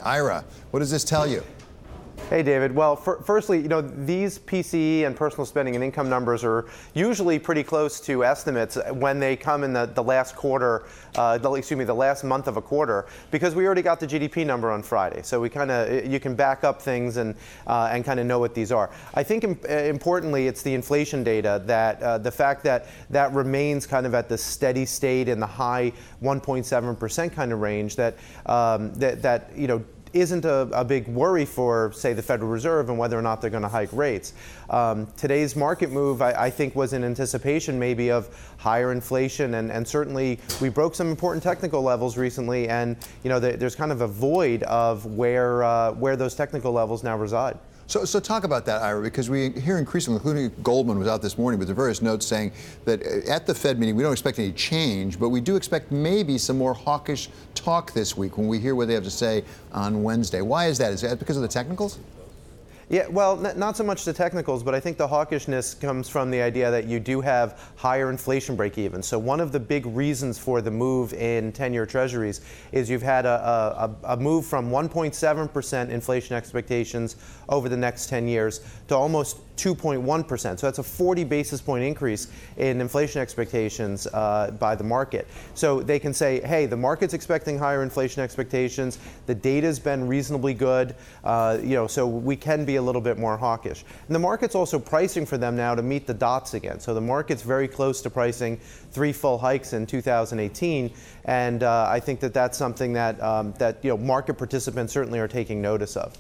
Ira, what does this tell you? Hey, David. Well, firstly, these PCE and personal spending and income numbers are usually pretty close to estimates when they come in the last quarter, the last month of a quarter, because we already got the GDP number on Friday. So we you can back up things and kind of know what these are. I think importantly, it's the inflation data that the fact that remains kind of at the steady state in the high 1.7% kind of range that isn't a big worry for, say, the Federal Reserve and whether or not they're going to hike rates. Today's market move, I think, was in anticipation maybe of higher inflation, and certainly we broke some important technical levels recently, and there's kind of a void of where those technical levels now reside. So talk about that, Ira, because we hear increasingly, including Goldman was out this morning with the various notes saying that at the Fed meeting we don't expect any change, but we do expect maybe some more hawkish talk this week when we hear what they have to say on Wednesday. Why is that? Is that because of the technicals? Yeah, well, not so much the technicals, but I think the hawkishness comes from the idea that you do have higher inflation break-even. So one of the big reasons for the move in 10-year treasuries is you've had a move from 1.7% inflation expectations over the next 10 years to almost 2.1%. So that's a 40 basis point increase in inflation expectations by the market. So they can say, hey, the market's expecting higher inflation expectations. The data's been reasonably good, so we can be a little bit more hawkish. And the market's also pricing for them now to meet the dots again. So the market's very close to pricing 3 full hikes in 2018, and I think that's something that market participants certainly are taking notice of.